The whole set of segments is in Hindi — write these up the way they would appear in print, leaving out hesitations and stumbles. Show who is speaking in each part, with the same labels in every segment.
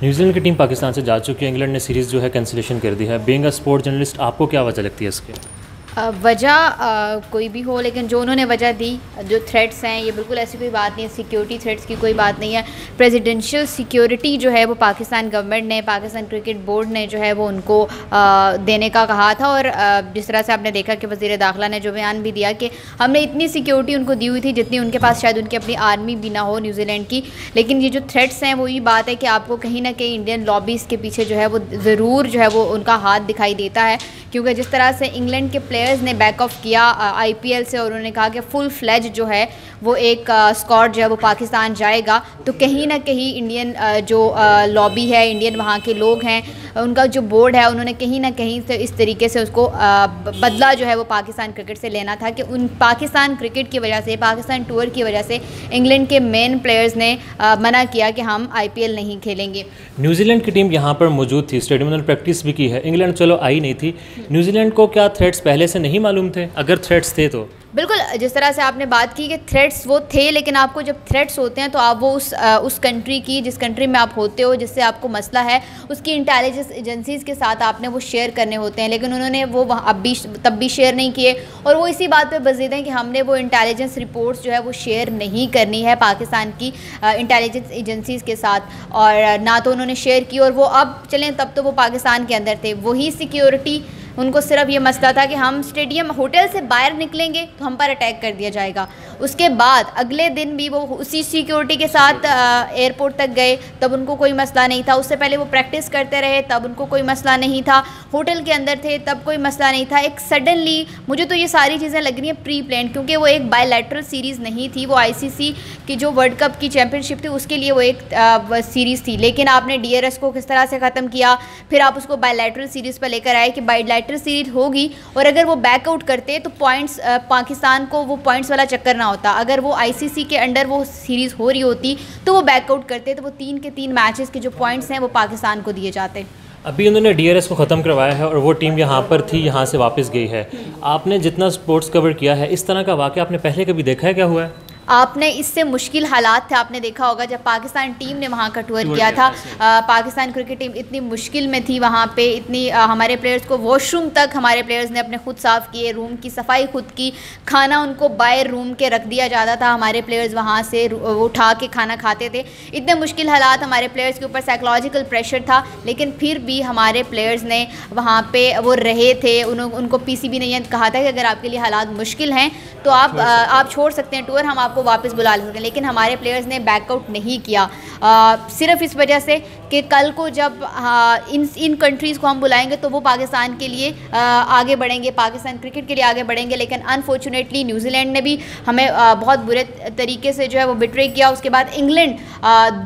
Speaker 1: न्यूजीलैंड की टीम पाकिस्तान से जा चुकी है, इंग्लैंड ने सीरीज़ जो है कैंसिलेशन कर दी है। बीइंग अ स्पोर्ट जर्नलिस्ट आपको क्या वजह लगती है इसकी?
Speaker 2: वजह कोई भी हो, लेकिन जो उन्होंने वजह दी, जो थ्रेट्स हैं, ये बिल्कुल ऐसी कोई बात नहीं है, सिक्योरिटी थ्रेट्स की कोई बात नहीं है। प्रेसिडेंशियल सिक्योरिटी जो है वो पाकिस्तान गवर्नमेंट ने, पाकिस्तान क्रिकेट बोर्ड ने जो है वो उनको देने का कहा था। और जिस तरह से आपने देखा कि वज़ीर दाखिला ने जो बयान भी दिया कि हमने इतनी सिक्योरिटी उनको दी हुई थी जितनी उनके पास शायद उनकी अपनी आर्मी भी ना हो न्यूजीलैंड की। लेकिन ये जो थ्रेट्स हैं वो ये बात है कि आपको कहीं ना कहीं इंडियन लॉबीज़ के पीछे जो है वो ज़रूर जो है वो उनका हाथ दिखाई देता है, क्योंकि जिस तरह से इंग्लैंड के प्लेयर्स ने बैक ऑफ किया आईपीएल से और उन्होंने कहा कि फुल फ्लेज जो है वो एक स्क्वाड जो है वो पाकिस्तान जाएगा, तो कहीं ना कहीं इंडियन जो लॉबी है, इंडियन वहाँ के लोग हैं, उनका जो बोर्ड है, उन्होंने कहीं ना कहीं से इस तरीके से उसको बदला जो है वो पाकिस्तान क्रिकेट से लेना था कि उन पाकिस्तान क्रिकेट की वजह से, पाकिस्तान टूर की वजह से इंग्लैंड के मेन प्लेयर्स ने मना किया कि हम आईपीएल नहीं खेलेंगे।
Speaker 1: न्यूजीलैंड की टीम यहाँ पर मौजूद थी, स्टेडियम में प्रैक्टिस भी की है, इंग्लैंड चलो आई नहीं थी। न्यूजीलैंड को क्या थ्रेट्स पहले से नहीं मालूम थे? अगर थ्रेट्स थे तो
Speaker 2: बिल्कुल, जिस तरह से आपने बात की कि थ्रेट्स वो थे, लेकिन आपको जब थ्रेट्स होते हैं तो आप वो उस कंट्री की, जिस कंट्री में आप होते हो, जिससे आपको मसला है, उसकी इंटेलिजेंस एजेंसीज़ के साथ आपने वो शेयर करने होते हैं। लेकिन उन्होंने वो तब भी शेयर नहीं किए और वो इसी बात पे बज़ीद हैं कि हमने वो इंटेलिजेंस रिपोर्ट्स जो है वो शेयर नहीं करनी है पाकिस्तान की इंटेलिजेंस एजेंसीज़ के साथ, और ना तो उन्होंने शेयर की। और वो अब चलें, तब तो वो पाकिस्तान के अंदर थे, वही सिक्योरिटी, उनको सिर्फ ये मसला था कि हम स्टेडियम होटल से बाहर निकलेंगे तो हम पर अटैक कर दिया जाएगा। उसके बाद अगले दिन भी वो उसी सिक्योरिटी के साथ एयरपोर्ट तक गए, तब उनको कोई मसला नहीं था। उससे पहले वो प्रैक्टिस करते रहे, तब उनको कोई मसला नहीं था। होटल के अंदर थे, तब कोई मसला नहीं था। एक सडनली मुझे तो ये सारी चीज़ें लग रही हैं प्री प्लान, क्योंकि वो एक बायलैटरल सीरीज़ नहीं थी, वो आईसीसी की जो वर्ल्ड कप की चैम्पियनशिप थी उसके लिए वो एक सीरीज़ थी। लेकिन आपने डीआरएस को किस तरह से ख़त्म किया, फिर आप उसको बायलैटरल सीरीज़ पर लेकर आए कि बायलैटरल सीरीज होगी और अगर वो बैकआउट करते तो पॉइंट्स पाकिस्तान को वो पॉइंट्स वाला चक्कर ना होता। अगर वो आईसीसी के अंडर वो सीरीज़ हो रही होती तो वो बैकआउट करते, तो वो 3 के 3 मैचेस के जो पॉइंट्स हैं वो पाकिस्तान को दिए जाते।
Speaker 1: अभी उन्होंने डीआरएस को ख़त्म करवाया है और वो टीम यहाँ पर थी, यहाँ से वापस गई है। आपने जितना स्पोर्ट्स कवर किया है, इस तरह का वाक़या आपने पहले कभी देखा है? क्या हुआ है?
Speaker 2: आपने इससे मुश्किल हालात थे, आपने देखा होगा जब पाकिस्तान टीम ने वहाँ का टूर किया था। पाकिस्तान क्रिकेट टीम इतनी मुश्किल में थी वहाँ पे, इतनी हमारे प्लेयर्स को वॉशरूम तक हमारे प्लेयर्स ने अपने खुद साफ़ किए, रूम की सफाई खुद की, खाना उनको बाहर रूम के रख दिया जाता था, हमारे प्लेयर्स वहाँ से उठा के खाना खाते थे। इतने मुश्किल हालात, हमारे प्लेयर्स के ऊपर साइकोलॉजिकल प्रेशर था, लेकिन फिर भी हमारे प्लेयर्स ने वहाँ पर वो रहे थे। उनको पीसीबी ने यह कहा था कि अगर आपके लिए हालात मुश्किल हैं तो आप छोड़ सकते हैं टूर, हम आपको वापस बुला सकते हैं। लेकिन हमारे प्लेयर्स ने बैकआउट नहीं किया, सिर्फ इस वजह से कि कल को जब इन कंट्रीज़ को हम बुलाएंगे तो वो पाकिस्तान के लिए आगे बढ़ेंगे, पाकिस्तान क्रिकेट के लिए आगे बढ़ेंगे। लेकिन अनफॉर्चुनेटली न्यूजीलैंड ने भी हमें बहुत बुरे तरीके से जो है वो बिट्रे किया। उसके बाद इंग्लैंड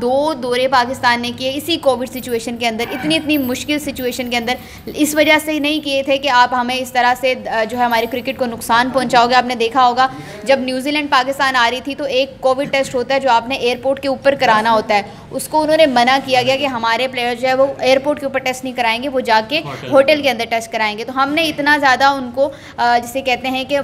Speaker 2: 2 दौरे पाकिस्तान ने किए इसी कोविड सिचुएशन के अंदर, इतनी मुश्किल सिचुएशन के अंदर। इस वजह से नहीं किए थे कि आप हमें इस तरह से जो है हमारे क्रिकेट को नुकसान पहुँचाओगे। आपने देखा होगा जब न्यूजीलैंड पाकिस्तान आ रही थी तो एक कोविड टेस्ट होता है जो आपने एयरपोर्ट के ऊपर कराना होता है, उसको उन्होंने मना किया गया कि हमारे प्लेयर्स जो है वो एयरपोर्ट के ऊपर टेस्ट नहीं कराएंगे, वो जाके होटल के अंदर टेस्ट कराएंगे। तो हमने इतना ज़्यादा उनको जिसे कहते हैं कि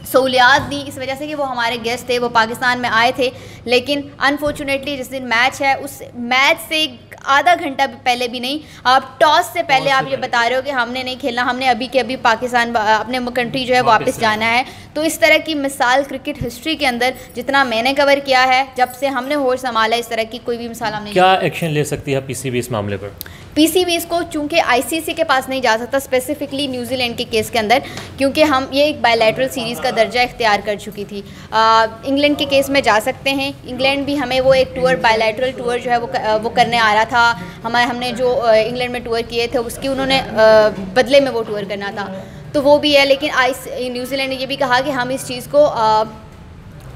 Speaker 2: सहूलियात दी इस वजह से कि वो हमारे गेस्ट थे, वो पाकिस्तान में आए थे। लेकिन अनफॉर्चुनेटली जिस दिन मैच है उस मैच से आधा घंटा पहले भी नहीं, आप टॉस से पहले आप ये बता रहे हो कि हमने नहीं खेलना, हमने अभी के अभी पाकिस्तान अपने कंट्री जो है वापस जाना है। तो इस तरह की मिसाल क्रिकेट हिस्ट्री के अंदर जितना मैंने कवर किया है, जब से हमने होश संभाला, इस तरह की कोई भी मिसाल हमने।
Speaker 1: क्या एक्शन ले सकती है पीसीबी इस मामले पर?
Speaker 2: पीसीबी इसको चूंकि आईसीसी के पास नहीं जा सकता, स्पेसिफिकली न्यूजीलैंड के केस के अंदर, क्योंकि हम ये एक बायलैटरल सीरीज़ का दर्जा इख्तियार कर चुकी थी। इंग्लैंड के केस में जा सकते हैं, इंग्लैंड भी हमें वो एक टूर, बायलैटरल टूर जो है वो करने आ रहा था। हमने जो इंग्लैंड में टूर किए थे उसकी उन्होंने बदले में वो टूर करना था, तो वो भी है। लेकिन न्यूजीलैंड ने ये भी कहा कि हम इस चीज़ को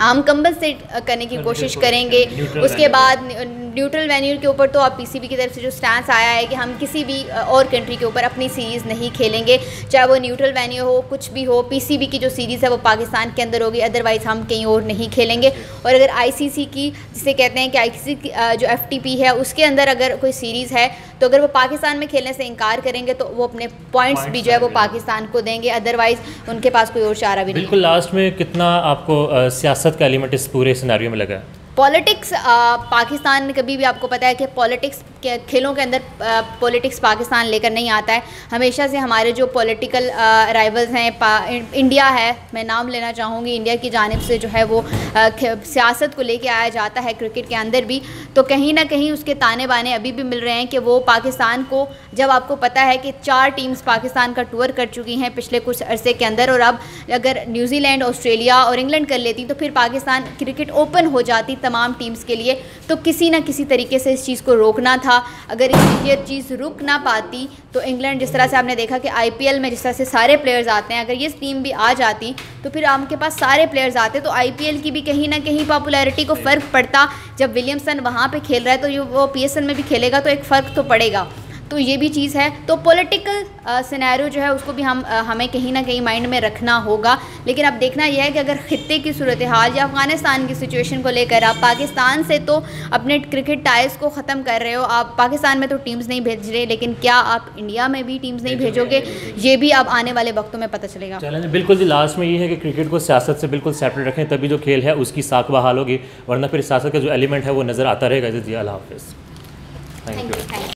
Speaker 2: हम कंपनसेट करने की कोशिश करेंगे। उसके बाद न्यूट्रल वेन्यू के ऊपर तो अब पीसीबी की तरफ से जो स्टैंस आया है कि हम किसी भी और कंट्री के ऊपर अपनी सीरीज़ नहीं खेलेंगे, चाहे वो न्यूट्रल वेन्यू हो, कुछ भी हो। पीसीबी की जो सीरीज़ है वो पाकिस्तान के अंदर होगी, अदरवाइज़ हम कहीं और नहीं खेलेंगे। और अगर आईसीसी की, जिसे कहते हैं कि आईसीसी जो एफटीपी है उसके अंदर अगर कोई सीरीज़ है तो अगर वो पाकिस्तान में खेलने से इनकार करेंगे तो वो अपने पॉइंट्स भी जो है वो पाकिस्तान को देंगे, अदरवाइज़ उनके पास कोई और चारा भी नहीं।
Speaker 1: बिल्कुल लास्ट में कितना आपको सियासत का एलिमेंट इस पूरे सिनेरियो में लगा?
Speaker 2: पॉलिटिक्स पाकिस्तान कभी भी, आपको पता है कि पॉलिटिक्स के खेलों के अंदर पॉलिटिक्स पाकिस्तान लेकर नहीं आता है। हमेशा से हमारे जो पॉलिटिकल राइवल्स हैं, इंडिया है, मैं नाम लेना चाहूँगी, इंडिया की जानिब से जो है वो सियासत को लेके आया जाता है क्रिकेट के अंदर भी, तो कहीं ना कहीं उसके ताने बाने अभी भी मिल रहे हैं कि वो पाकिस्तान को, जब आपको पता है कि 4 टीम्स पाकिस्तान का टूर कर चुकी हैं पिछले कुछ अरसे के अंदर, और अब अगर न्यूजीलैंड, ऑस्ट्रेलिया और इंग्लैंड कर लेती तो फिर पाकिस्तान क्रिकेट ओपन हो जाती तमाम टीम्स के लिए। तो किसी ना किसी तरीके से इस चीज़ को रोकना था। अगर ये चीज़ रुक ना पाती तो इंग्लैंड, जिस तरह से आपने देखा कि IPL में जिस तरह से सारे प्लेयर्स आते हैं, अगर ये टीम भी आ जाती तो फिर आपके पास सारे प्लेयर्स आते, तो IPL की भी कहीं ना कहीं पॉपुलैरिटी को फ़र्क पड़ता। जब विलियमसन वहाँ पे खेल रहा है तो वो PSL में भी खेलेगा तो एक फ़र्क तो पड़ेगा। तो ये भी चीज़ है। तो पॉलिटिकल सिनेरियो जो है उसको भी हमें कहीं ना कहीं माइंड में रखना होगा। लेकिन अब देखना यह है कि अगर ख़ित्ते की सूरत हाल या अफ़गानिस्तान की सिचुएशन को लेकर आप पाकिस्तान से तो अपने क्रिकेट टाइज को ख़त्म कर रहे हो, आप पाकिस्तान में तो टीम्स नहीं भेज रहे, लेकिन क्या आप इंडिया में भी टीम्स नहीं भेजोगे, ये भी अब आने वाले वक्तों में पता चलेगा।
Speaker 1: चलें, बिल्कुल जी, लास्ट में ये है कि क्रिकेट को सियासत से बिल्कुल सेपरेट रखें, तभी जो खेल है उसकी साख बहाल होगी, वरना फिर सियासत का जो एलिमेंट है वो नज़र आता रहेगा। जी, अल्लाह हाफ़िज़, थैंक यू।